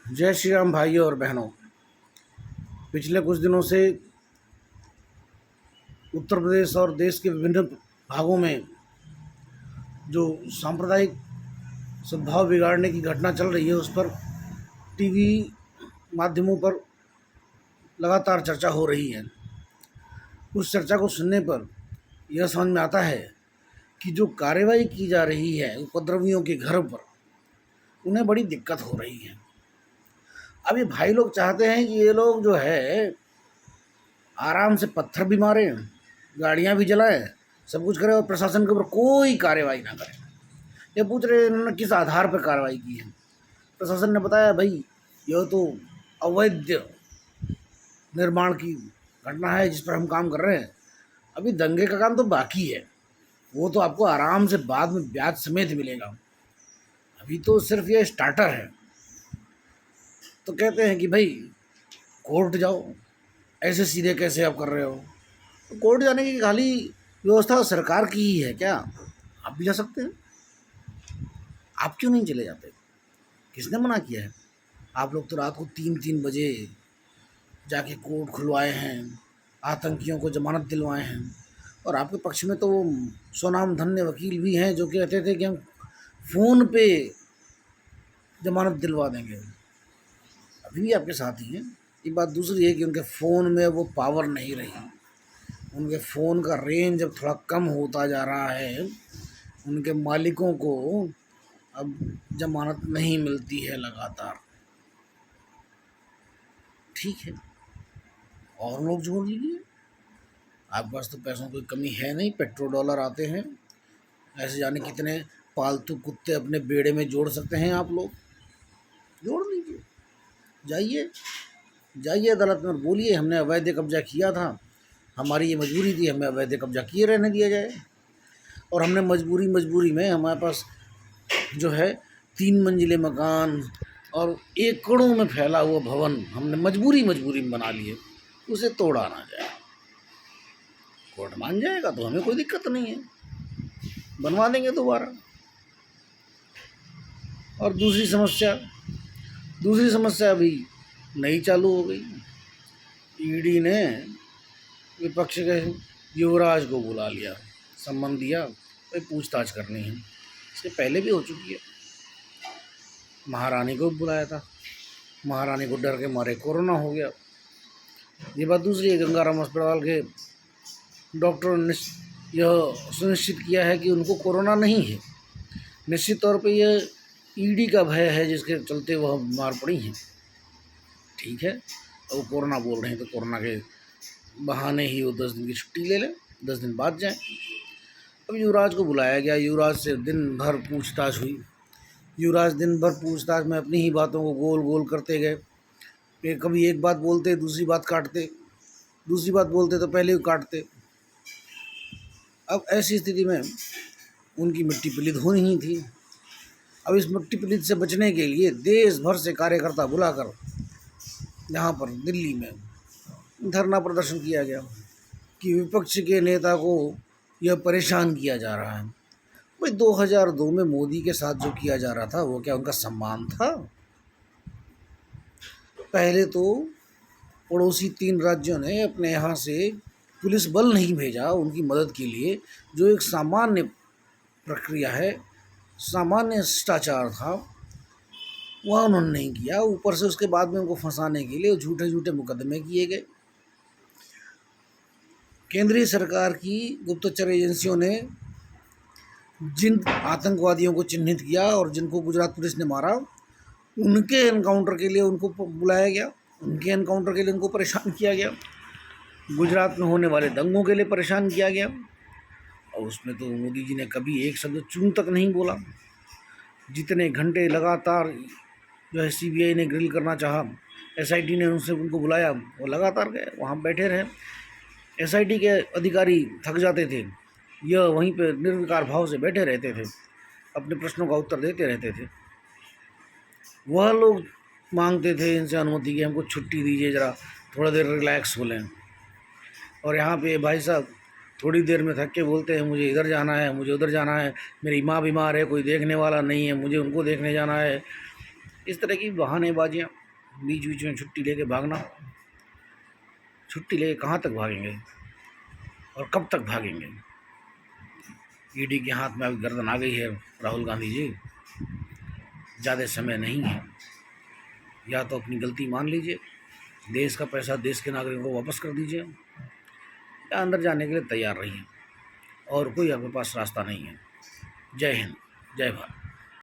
जय श्री राम भाइयों और बहनों। पिछले कुछ दिनों से उत्तर प्रदेश और देश के विभिन्न भागों में जो सांप्रदायिक सद्भाव बिगाड़ने की घटना चल रही है, उस पर टीवी माध्यमों पर लगातार चर्चा हो रही है। उस चर्चा को सुनने पर यह समझ में आता है कि जो कार्रवाई की जा रही है उपद्रवियों के घर पर, उन्हें बड़ी दिक्कत हो रही है। अब ये भाई लोग चाहते हैं कि ये लोग जो है आराम से पत्थर भी मारें, गाड़ियां भी जलाएं, सब कुछ करें और प्रशासन के ऊपर कोई कार्रवाई ना करें। ये पूछ रहे हैं इन्होंने किस आधार पर कार्रवाई की है। प्रशासन ने बताया भाई यह तो अवैध निर्माण की घटना है जिस पर हम काम कर रहे हैं। अभी दंगे का काम तो बाकी है, वो तो आपको आराम से बाद में ब्याज समेत मिलेगा। अभी तो सिर्फ ये स्टार्टर है। तो कहते हैं कि भाई कोर्ट जाओ, ऐसे सीधे कैसे आप कर रहे हो। तो कोर्ट जाने की खाली व्यवस्था सरकार की ही है क्या? आप भी जा सकते हैं। आप क्यों नहीं चले जाते? किसने मना किया है? आप लोग तो रात को 3-3 बजे जाके कोर्ट खुलवाए हैं, आतंकियों को जमानत दिलवाए हैं। और आपके पक्ष में तो वो स्वनाम धन्य वकील भी हैं जो कहते थे कि हम फ़ोन पे जमानत दिलवा देंगे। अभी भी आपके साथ ही हैं। एक बात दूसरी है कि उनके फ़ोन में वो पावर नहीं रही। उनके फ़ोन का रेंज अब थोड़ा कम होता जा रहा है। उनके मालिकों को अब जमानत नहीं मिलती है लगातार। ठीक है, और लोग जोड़ लीजिए। आपके पास तो पैसों की कमी है नहीं, पेट्रोल डॉलर आते हैं। ऐसे जाने कितने पालतू कुत्ते अपने बेड़े में जोड़ सकते हैं आप लोग। जोड़ लीजिए, जाइए जाइए अदालत में बोलिए हमने अवैध कब्जा किया था, हमारी ये मजबूरी थी, हमें अवैध कब्जा किए रहने दिया जाए। और हमने मजबूरी में हमारे पास जो है 3 मंजिले मकान और एकड़ों में फैला हुआ भवन हमने मजबूरी में बना लिए, उसे तोड़ा ना जाए। कोर्ट मान जाएगा तो हमें कोई दिक्कत नहीं है, बनवा देंगे दोबारा। और दूसरी समस्या अभी नई चालू हो गई। ईडी ने विपक्ष के युवराज को बुला लिया, सम्मन दिया, कोई पूछताछ करनी है। इससे पहले भी हो चुकी है। महारानी को बुलाया था, महारानी को डर के मारे कोरोना हो गया। ये बात दूसरी है, गंगाराम अस्पताल के डॉक्टरों ने यह सुनिश्चित किया है कि उनको कोरोना नहीं है। निश्चित तौर पे यह ईडी का भय है जिसके चलते वह बीमार पड़ी हैं। ठीक है, अब वो कोरोना बोल रहे हैं तो कोरोना के बहाने ही वो 10 दिन की छुट्टी ले लें, 10 दिन बाद जाएं। अब युवराज को बुलाया गया, युवराज से दिन भर पूछताछ हुई। युवराज दिन भर पूछताछ में अपनी ही बातों को गोल गोल करते गए। कभी एक बात बोलते, दूसरी बात काटते, दूसरी बात बोलते तो पहले ही काटते। अब ऐसी स्थिति में उनकी मिट्टी पलीत होनी ही थी। अब इस मिट्टी पलीत से बचने के लिए देश भर से कार्यकर्ता बुलाकर यहाँ पर दिल्ली में धरना प्रदर्शन किया गया कि विपक्ष के नेता को यह परेशान किया जा रहा है। भाई 2002 में मोदी के साथ जो किया जा रहा था वो क्या उनका सम्मान था? पहले तो पड़ोसी 3 राज्यों ने अपने यहाँ से पुलिस बल नहीं भेजा उनकी मदद के लिए, जो एक सामान्य प्रक्रिया है, सामान्य शिष्टाचार था, वह उन्होंने नहीं किया। ऊपर से उसके बाद में उनको फंसाने के लिए झूठे मुकदमे किए गए। केंद्रीय सरकार की गुप्तचर एजेंसियों ने जिन आतंकवादियों को चिन्हित किया और जिनको गुजरात पुलिस ने मारा, उनके एनकाउंटर के लिए उनको बुलाया गया, उनके एनकाउंटर के लिए उनको परेशान किया गया। गुजरात में होने वाले दंगों के लिए परेशान किया गया, और उसमें तो मोदी जी ने कभी एक शब्द चूं तक नहीं बोला। जितने घंटे लगातार जो है सीबीआई ने ग्रिल करना चाहा, एसआईटी ने उनको बुलाया, वो लगातार गए, वहाँ बैठे रहे। एसआईटी के अधिकारी थक जाते थे, यह वहीं पर निर्विकार भाव से बैठे रहते थे, अपने प्रश्नों का उत्तर देते रहते थे। वह लोग मांगते थे इनसे अनुमति कि हमको छुट्टी दीजिए, ज़रा थोड़ा देर रिलैक्स हो लें। और यहाँ पे भाई साहब थोड़ी देर में थक के बोलते हैं मुझे इधर जाना है, मुझे उधर जाना है, मेरी माँ बीमार है, कोई देखने वाला नहीं है, मुझे उनको देखने जाना है। इस तरह की बहानेबाजियाँ, बीच बीच में छुट्टी लेके भागना, छुट्टी लेके कहाँ तक भागेंगे और कब तक भागेंगे। ईडी के हाथ में अभी गर्दन आ गई है राहुल गांधी जी, ज़्यादा समय नहीं है। या तो अपनी गलती मान लीजिए, देश का पैसा देश के नागरिकों को वापस कर दीजिए, या अंदर जाने के लिए तैयार रहिए, और कोई आपके पास रास्ता नहीं है। जय हिंद, जय भारत।